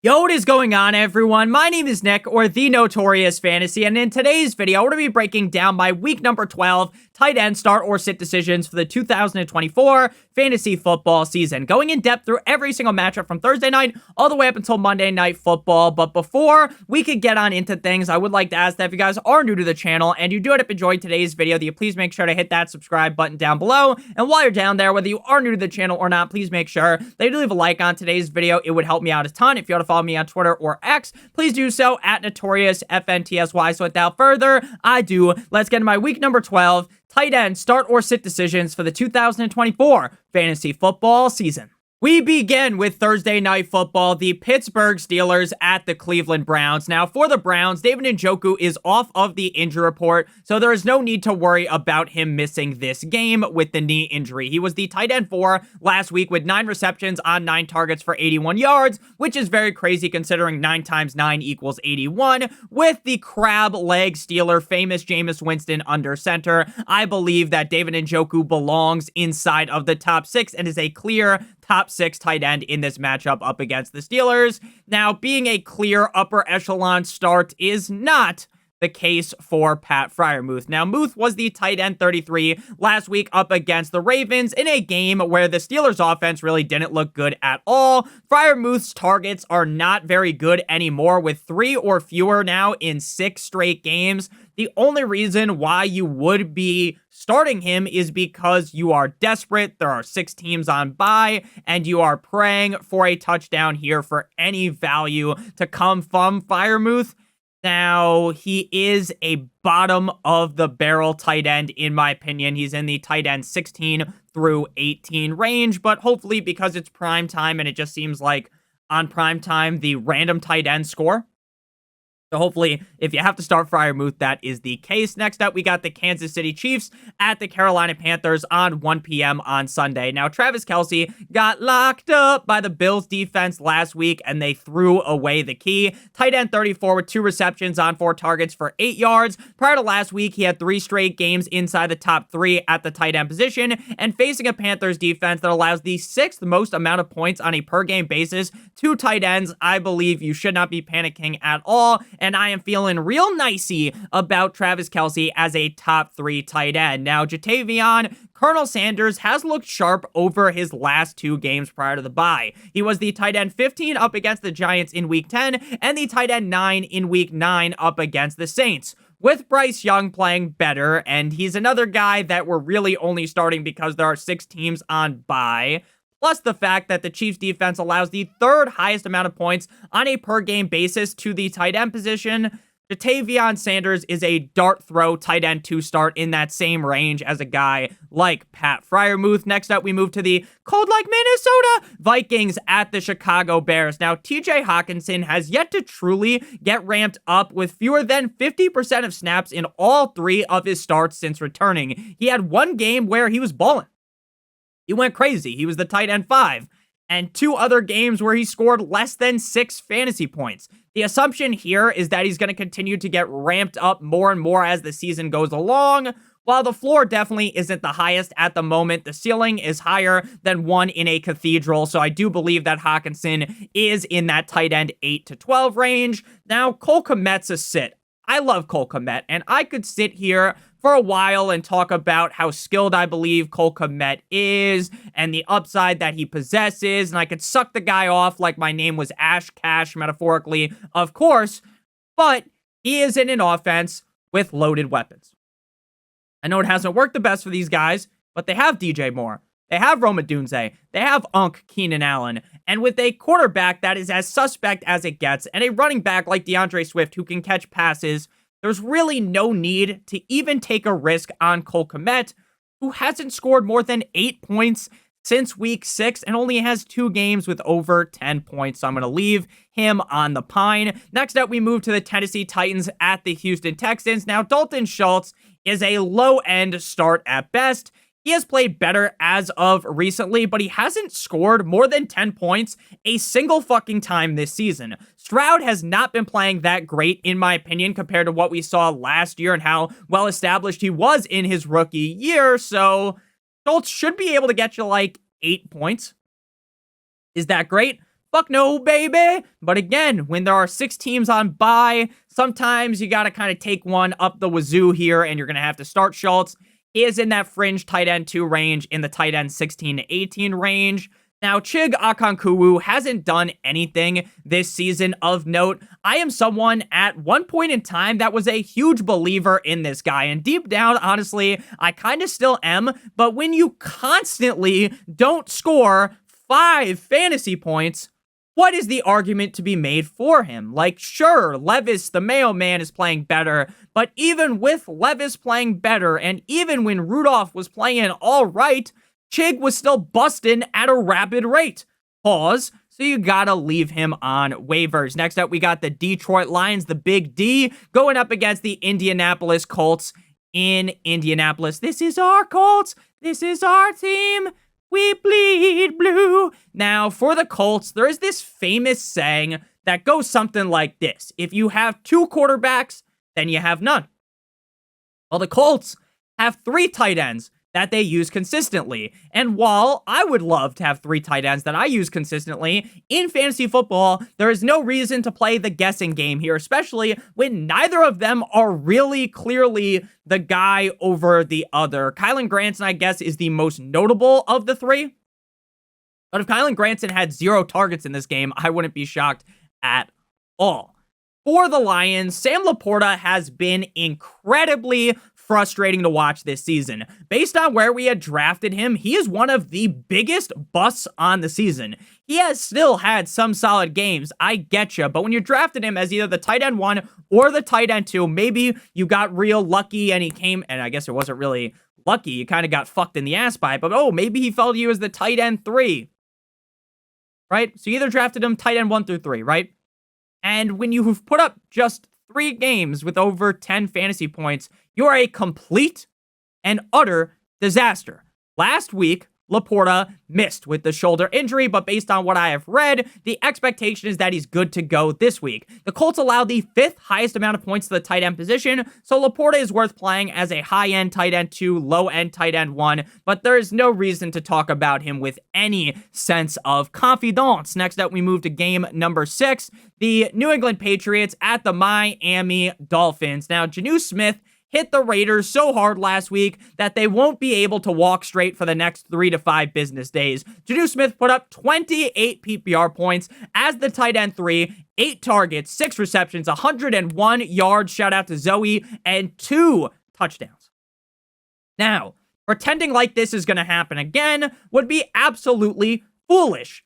Yo, what is going on, everyone? My name is Nick, or the Notorious Fantasy, and in today's video, we're going to be breaking down my week number 12 tight end start or sit decisions for the 2024 fantasy football season, going in depth through every single matchup from Thursday night all the way up until Monday Night Football. But before we could get on into things, I would like to ask that if you guys are new to the channel and you do end up enjoying today's video, that you please make sure to hit that subscribe button down below. And while you're down there, whether you are new to the channel or not, please make sure that you leave a like on today's video. It would help me out a ton. If you want to follow me on Twitter or X, please do so at NotoriousFantasy. So without further ado, let's get into my week number 12 tight end start or sit decisions for the 2024 fantasy football season. We begin with Thursday Night Football, the Pittsburgh Steelers at the Cleveland Browns. Now, for the Browns, David Njoku is off of the injury report, so there is no need to worry about him missing this game with the knee injury. He was the tight end 4 last week with 9 receptions on 9 targets for 81 yards, which is very crazy considering 9 times 9 equals 81. With the crab leg Steeler, famous Jameis Winston under center, I believe that David Njoku belongs inside of the top 6 and is a clear top 6 tight end in this matchup up against the Steelers. Now, being a clear upper echelon start is not the case for Pat Freiermuth. Now, Muth was the tight end 33 last week up against the Ravens in a game where the Steelers offense really didn't look good at all. Freiermuth's targets are not very good anymore, with 3 or fewer now in 6 straight games. The only reason why you would be starting him is because you are desperate. There are 6 teams on bye, and you are praying for a touchdown here for any value to come from Freiermuth. Now, he is a bottom of the barrel tight end, in my opinion. He's in the tight end 16 through 18 range, but hopefully because it's prime time and it just seems like on prime time, the random tight end score. So hopefully, if you have to start Freiermuth, that is the case. Next up, we got the Kansas City Chiefs at the Carolina Panthers on 1 p.m. on Sunday. Now, Travis Kelce got locked up by the Bills defense last week, and they threw away the key. Tight end 34 with 2 receptions on 4 targets for 8 yards. Prior to last week, he had 3 straight games inside the top 3 at the tight end position, and facing a Panthers defense that allows the 6th most amount of points on a per-game basis to tight ends, I believe you should not be panicking at all. And I am feeling real nicey about Travis Kelce as a top 3 tight end. Now, Jatavion Colonel Sanders has looked sharp over his last 2 games prior to the bye. He was the tight end 15 up against the Giants in week 10 and the tight end 9 in week 9 up against the Saints, with Bryce Young playing better, and he's another guy that we're really only starting because there are 6 teams on bye. Plus the fact that the Chiefs defense allows the 3rd highest amount of points on a per game basis to the tight end position. Jatavion Sanders is a dart throw tight end 2 start in that same range as a guy like Pat Freiermuth. Next up, we move to the cold like Minnesota Vikings at the Chicago Bears. Now, TJ Hawkinson has yet to truly get ramped up, with fewer than 50% of snaps in all 3 of his starts since returning. He had 1 game where he was balling. He went crazy. He was the tight end 5. And 2 other games where he scored less than 6 fantasy points. The assumption here is that he's going to continue to get ramped up more and more as the season goes along. While the floor definitely isn't the highest at the moment, the ceiling is higher than one in a cathedral. So I do believe that Hawkinson is in that tight end 8 to 12 range. Now, Cole Kmet's a sit. I love Cole Kmet, and I could sit here for a while and talk about how skilled I believe Cole Kmet is and the upside that he possesses, and I could suck the guy off like my name was Ash Cash, metaphorically, of course, but he is in an offense with loaded weapons. I know it hasn't worked the best for these guys, but they have DJ Moore. They have Roma Dunze. They have Keenan Allen. And with a quarterback that is as suspect as it gets, and a running back like DeAndre Swift who can catch passes, there's really no need to even take a risk on Cole Kmet, who hasn't scored more than 8 points since week 6 and only has 2 games with over 10 points. So I'm going to leave him on the pine. Next up, we move to the Tennessee Titans at the Houston Texans. Now, Dalton Schultz is a low-end start at best. He has played better as of recently, but he hasn't scored more than 10 points a single fucking time this season. Stroud has not been playing that great, in my opinion, compared to what we saw last year and how well established he was in his rookie year. So Schultz should be able to get you like 8 points. Is that great? Fuck no, baby. But again, when there are 6 teams on bye, sometimes you got to kind of take one up the wazoo here, and you're going to have to start Schultz. He is in that fringe tight end 2 range, in the tight end 16 to 18 range. Now, Chig Okonkwo hasn't done anything this season of note. I am someone at one point in time that was a huge believer in this guy. And deep down, honestly, I kind of still am. But when you constantly don't score 5 fantasy points, what is the argument to be made for him? Like, sure, Levis, the mailman, is playing better. But even with Levis playing better, and even when Rudolph was playing all right, Chig was still busting at a rapid rate. Pause. So you gotta leave him on waivers. Next up, we got the Detroit Lions, the Big D, going up against the Indianapolis Colts in Indianapolis. This is our Colts. This is our team. We bleed blue. Now, for the Colts, there is this famous saying that goes something like this. If you have 2 quarterbacks, then you have none. Well, the Colts have 3 tight ends that they use consistently. And while I would love to have 3 tight ends that I use consistently, in fantasy football, there is no reason to play the guessing game here, especially when neither of them are really clearly the guy over the other. Kylen Granson, I guess, is the most notable of the 3. But if Kylen Granson had 0 targets in this game, I wouldn't be shocked at all. For the Lions, Sam Laporta has been incredibly frustrating to watch this season. Based on where we had drafted him, he is one of the biggest busts on the season. He has still had some solid games, I getcha, but when you drafted him as either the tight end 1 or the tight end 2, maybe you got real lucky and he came, and I guess it wasn't really lucky, you kind of got fucked in the ass by it, but oh, maybe he fell to you as the tight end 3, right? So you either drafted him tight end 1 through 3, right? And when you've put up just 3 games with over 10 fantasy points, you are a complete and utter disaster. Last week, Laporta missed with the shoulder injury, but based on what I have read, the expectation is that he's good to go this week. The Colts allowed the 5th highest amount of points to the tight end position, so Laporta is worth playing as a high-end tight end 2, low-end tight end 1, but there is no reason to talk about him with any sense of confidence. Next up, we move to game number 6, the New England Patriots at the Miami Dolphins. Now, Jonnu Smith hit the Raiders so hard last week that they won't be able to walk straight for the next 3 to 5 business days. Jonnu Smith put up 28 PPR points as the tight end 3, 8 targets, 6 receptions, 101 yards, shout out to Zoe, and 2 touchdowns. Now, pretending like this is going to happen again would be absolutely foolish.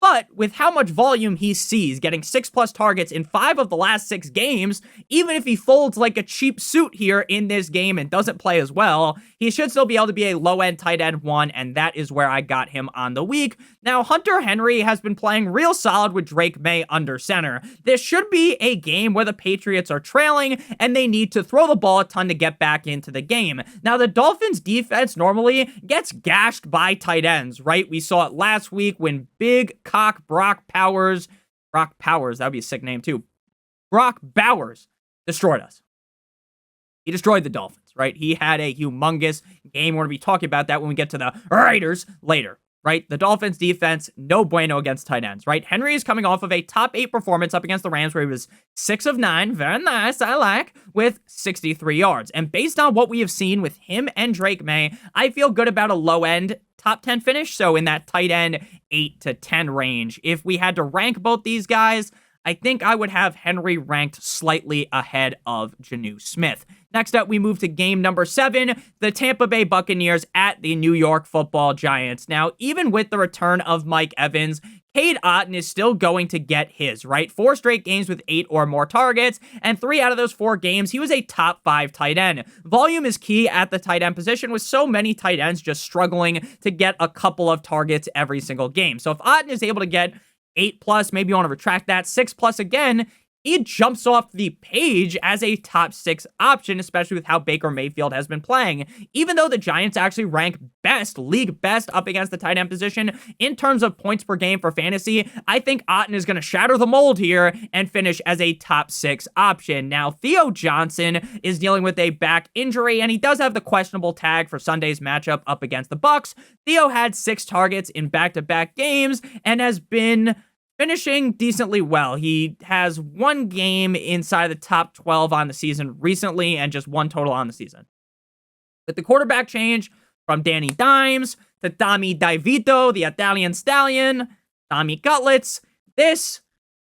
But with how much volume he sees, getting 6+ targets in 5 of the last 6 games, even if he folds like a cheap suit here in this game and doesn't play as well, he should still be able to be a low-end tight end 1, and that is where I got him on the week. Now, Hunter Henry has been playing real solid with Drake May under center. This should be a game where the Patriots are trailing, and they need to throw the ball a ton to get back into the game. Now, the Dolphins' defense normally gets gashed by tight ends, right? We saw it last week when big cock Brock Bowers, that would be a sick name too, Brock Bowers destroyed us. He destroyed the Dolphins, right? He had a humongous game. We're going to be talking about that when we get to the Raiders later, right? The Dolphins defense, no bueno against tight ends, right? Henry is coming off of a top 8 performance up against the Rams where he was 6 of 9, very nice, I like, with 63 yards. And based on what we have seen with him and Drake May, I feel good about a low-end top 10 finish, so in that tight end 8 to 10 range. If we had to rank both these guys, I think I would have Henry ranked slightly ahead of Jonnu Smith. Next up, we move to game number 7, the Tampa Bay Buccaneers at the New York Football Giants. Now, even with the return of Mike Evans, Cade Otton is still going to get his, right? 4 straight games with 8 or more targets, and 3 out of those 4 games, he was a top 5 tight end. Volume is key at the tight end position, with so many tight ends just struggling to get a couple of targets every single game. So if Otton is able to get 8+, maybe you want to retract that, 6+ again, he jumps off the page as a top 6 option, especially with how Baker Mayfield has been playing. Even though the Giants actually rank best, league best up against the tight end position in terms of points per game for fantasy, I think Otton is going to shatter the mold here and finish as a top 6 option. Now, Theo Johnson is dealing with a back injury, and he does have the questionable tag for Sunday's matchup up against the Bucs. Theo had 6 targets in back-to-back games and has been finishing decently well. He has one game inside the top 12 on the season recently and just one total on the season. With the quarterback change from Danny Dimes to Tommy DeVito, the Italian stallion, Tommy Cutlets, this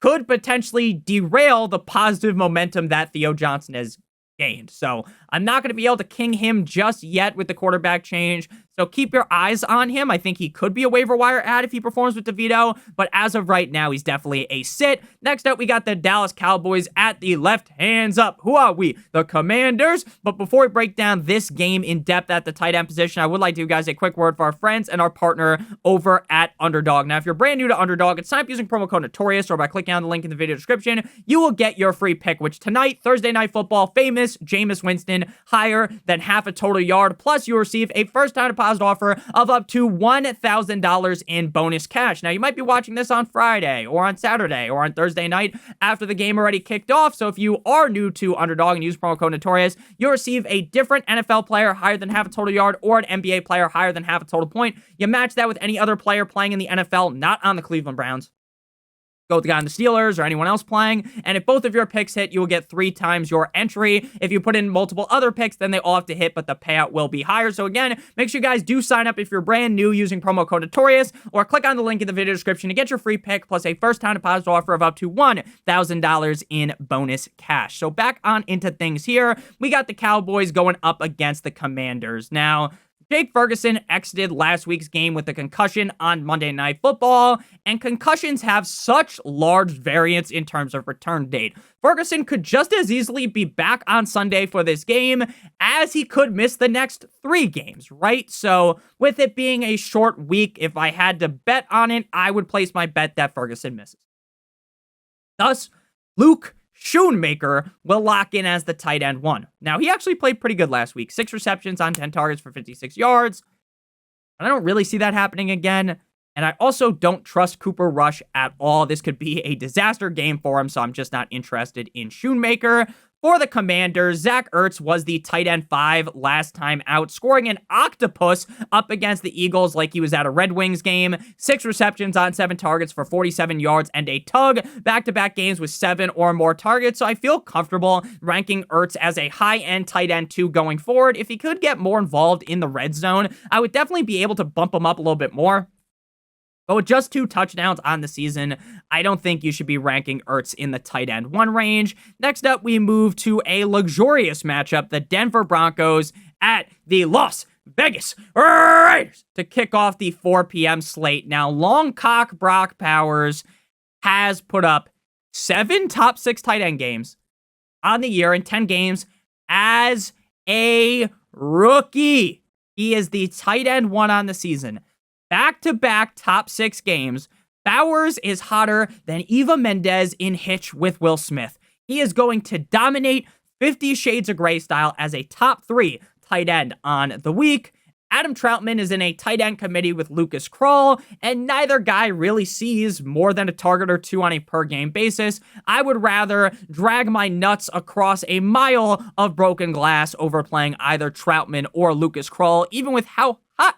could potentially derail the positive momentum that Theo Johnson has gained. So I'm not going to be able to king him just yet with the quarterback change. So keep your eyes on him. I think he could be a waiver wire add if he performs with DeVito, but as of right now, he's definitely a sit. Next up, we got the Dallas Cowboys at the left. Hands up. Who are we? The Commanders. But before we break down this game in depth at the tight end position, I would like to give you guys a quick word for our friends and our partner over at Underdog. Now, if you're brand new to Underdog, it's sign up using promo code Notorious or by clicking on the link in the video description. You will get your free pick, which tonight, Thursday Night Football, famous Jameis Winston, higher than half a total yard. Plus, you receive a first-time deposit offer of up to $1,000 in bonus cash. Now, you might be watching this on Friday or on Saturday or on Thursday night after the game already kicked off. So if you are new to Underdog and use promo code Notorious, you'll receive a different NFL player higher than half a total yard or an NBA player higher than half a total point. You match that with any other player playing in the NFL, not on the Cleveland Browns. Go with the guy on the Steelers or anyone else playing. And if both of your picks hit, you will get 3 times your entry. If you put in multiple other picks, then they all have to hit, but the payout will be higher. So again, make sure you guys do sign up if you're brand new using promo code Notorious, or click on the link in the video description to get your free pick plus a first-time deposit offer of up to $1,000 in bonus cash. So back on into things here. We got the Cowboys going up against the Commanders. Now, Jake Ferguson exited last week's game with a concussion on Monday Night Football, and concussions have such large variance in terms of return date. Ferguson could just as easily be back on Sunday for this game as he could miss the next 3 games, right? So with it being a short week, if I had to bet on it, I would place my bet that Ferguson misses. Thus, Luke Schoonmaker will lock in as the tight end 1. Now, he actually played pretty good last week. 6 receptions on 10 targets for 56 yards. And I don't really see that happening again. And I also don't trust Cooper Rush at all. This could be a disaster game for him, so I'm just not interested in Schoonmaker. For the Commanders, Zach Ertz was the tight end 5 last time out, scoring an octopus up against the Eagles like he was at a Red Wings game. 6 receptions on 7 targets for 47 yards and a tug. Back-to-back games with 7 or more targets, so I feel comfortable ranking Ertz as a high-end tight end 2 going forward. If he could get more involved in the red zone, I would definitely be able to bump him up a little bit more. But with just 2 touchdowns on the season, I don't think you should be ranking Ertz in the tight end 1 range. Next up, we move to a luxurious matchup, the Denver Broncos at the Las Vegas Raiders to kick off the 4 p.m. slate. Now, long cock Brock Powers has put up 7 top 6 tight end games on the year in 10 games as a rookie. He is the tight end 1 on the season. Back-to-back top 6 games, Bowers is hotter than Eva Mendes in Hitch with Will Smith. He is going to dominate 50 Shades of Grey style as a top 3 tight end on the week. Adam Troutman is in a tight end committee with Lucas Krull, and neither guy really sees more than a target or 2 on a per-game basis. I would rather drag my nuts across a mile of broken glass over playing either Troutman or Lucas Krull, even with how hot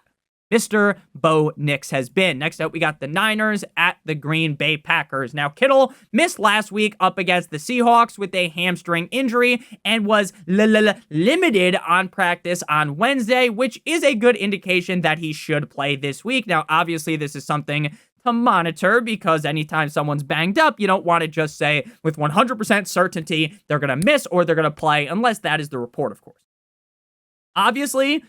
Mr. Bo Nix has been. Next up, we got the Niners at the Green Bay Packers. Now, Kittle missed last week up against the Seahawks with a hamstring injury and was limited on practice on Wednesday, which is a good indication that he should play this week. Now, obviously, this is something to monitor because anytime someone's banged up, you don't want to just say with 100% certainty they're going to miss or they're going to play, unless that is the report, of course. Obviously,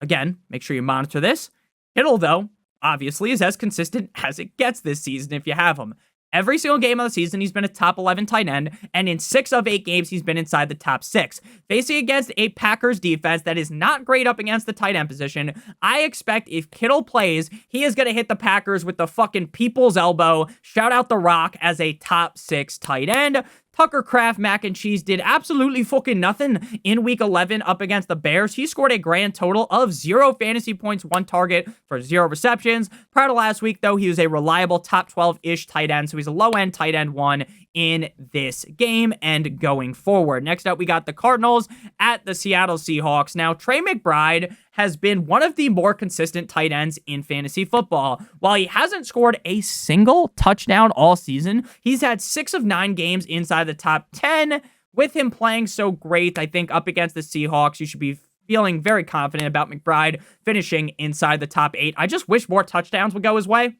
again, make sure you monitor this. Kittle, though, obviously is as consistent as it gets this season if you have him. Every single game of the season, he's been a top 11 tight end, and in 6 of 8 games, he's been inside the top 6. Facing against a Packers defense that is not great up against the tight end position, I expect if Kittle plays, he is going to hit the Packers with the fucking people's elbow. Shout out The Rock as a top 6 tight end. Tucker Kraft Mac and Cheese did absolutely fucking nothing in week 11 up against the Bears. He scored a grand total of 0 fantasy points, 1 target for 0 receptions. Prior to last week, though, he was a reliable top 12-ish tight end, so he's a low-end tight end 1 in this game and going forward. Next up, we got the Cardinals at the Seattle Seahawks. Now, Trey McBride has been one of the more consistent tight ends in fantasy football. While he hasn't scored a single touchdown all season, he's had 6 of 9 games inside the top 10. With him playing so great, I think up against the Seahawks, you should be feeling very confident about McBride finishing inside the top 8. I just wish more touchdowns would go his way,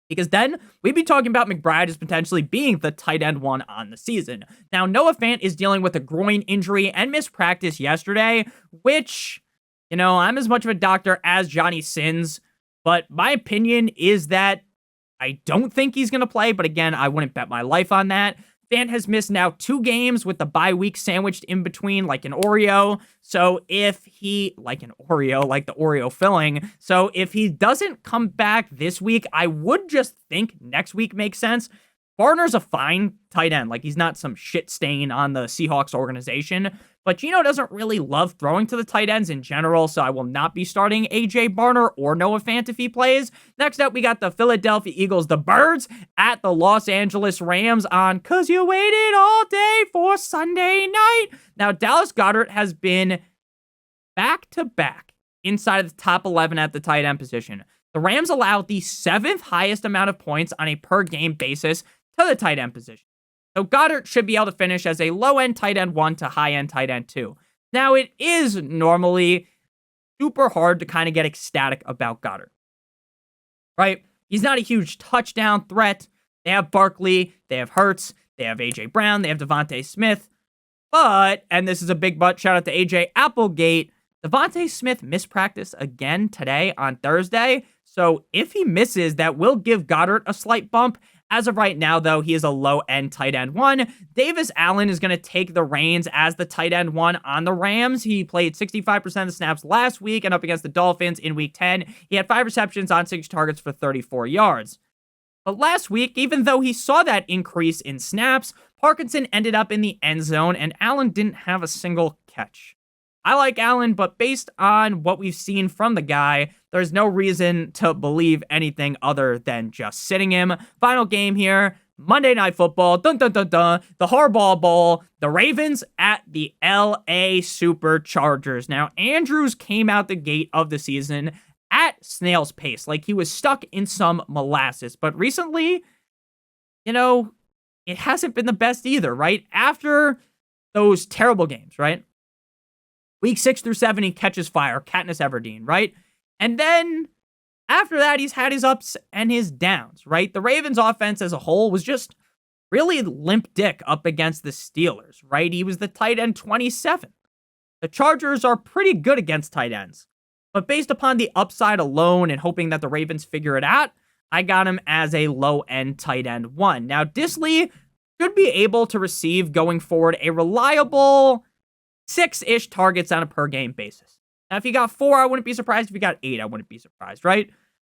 because then we'd be talking about McBride as potentially being the tight end 1 on the season. Now, Noah Fant is dealing with a groin injury and missed practice yesterday, which, I'm as much of a doctor as Johnny Sins, but my opinion is that I don't think he's going to play, but again, I wouldn't bet my life on that. Fant has missed now 2 games with the bye week sandwiched in between like an Oreo. So if he, like the Oreo filling. So if he doesn't come back this week, I would just think next week makes sense. Barner's a fine tight end. Like, he's not some shit stain on the Seahawks organization. But Gino doesn't really love throwing to the tight ends in general, so I will not be starting AJ Barner or Noah Fant if he plays. Next up, we got the Philadelphia Eagles, the Birds, at the Los Angeles Rams on "'Cause You Waited All Day for Sunday Night." Now, Dallas Goedert has been back-to-back inside of the top 11 at the tight end position. The Rams allowed the 7th highest amount of points on a per-game basis to the tight end position. So Goddard should be able to finish as a low-end tight end 1 to high-end tight end 2. Now, it is normally super hard to kind of get ecstatic about Goddard, right? He's not a huge touchdown threat. They have Barkley, they have Hurts, they have A.J. Brown, they have Devontae Smith. But, and this is a big but, shout out to A.J. Applegate, Devontae Smith missed practice again today on Thursday. So if he misses, that will give Goddard a slight bump. As of right now, though, he is a low-end tight end 1. Davis Allen is going to take the reins as the tight end 1 on the Rams. He played 65% of the snaps last week and up against the Dolphins in Week 10. He had 5 receptions on 6 targets for 34 yards. But last week, even though he saw that increase in snaps, Parkinson ended up in the end zone, and Allen didn't have a single catch. I like Allen, but based on what we've seen from the guy, there's no reason to believe anything other than just sitting him. Final game here, Monday Night Football, the Harbaugh Bowl, the Ravens at the LA Superchargers. Now, Andrews came out the gate of the season at snail's pace, like he was stuck in some molasses. But recently, it hasn't been the best either, right? After those terrible games, right? Week 6 through 7, he catches fire, Katniss Everdeen, right? And then after that, he's had his ups and his downs, right? The Ravens offense as a whole was just really limp dick up against the Steelers, right? He was the tight end 27. The Chargers are pretty good against tight ends, but based upon the upside alone and hoping that the Ravens figure it out, I got him as a low-end tight end 1. Now, Disley should be able to receive going forward a reliable 6-ish targets on a per-game basis. Now, if he got 4, I wouldn't be surprised. If he got 8, I wouldn't be surprised, right?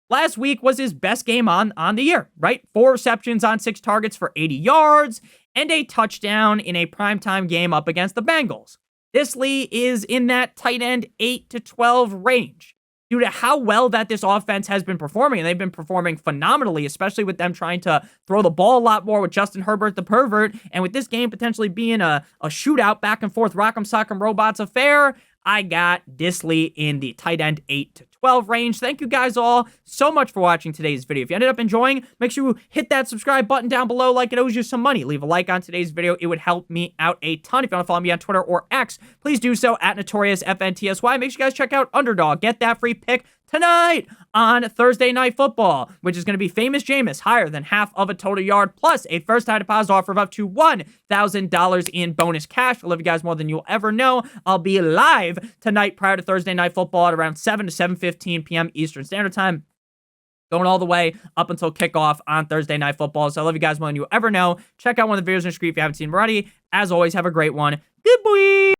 Last week was his best game on the year, right? 4 receptions on 6 targets for 80 yards and a touchdown in a primetime game up against the Bengals. Disley is in that tight end 8 to 12 range due to how well that this offense has been performing. And they've been performing phenomenally, especially with them trying to throw the ball a lot more with Justin Herbert, the pervert. And with this game potentially being a shootout, back and forth, rock'em sock'em robots affair, I got Disley in the tight end 8 to 12 range. Thank you guys all so much for watching today's video. If you ended up enjoying, make sure you hit that subscribe button down below like it owes you some money. Leave a like on today's video. It would help me out a ton. If you want to follow me on Twitter or X, please do so at NotoriousFantasy. Make sure you guys check out Underdog. Get that free pick tonight on Thursday Night Football, which is going to be Famous Jameis higher than half of a total yard, plus a first-time deposit offer of up to $1,000 in bonus cash. I love you guys more than you'll ever know. I'll be live tonight prior to Thursday Night Football at around 7 to 7:15 p.m. Eastern Standard Time, going all the way up until kickoff on Thursday Night Football. So I love you guys more than you'll ever know. Check out one of the videos on the screen if you haven't seen them already. As always, have a great one. Good boy!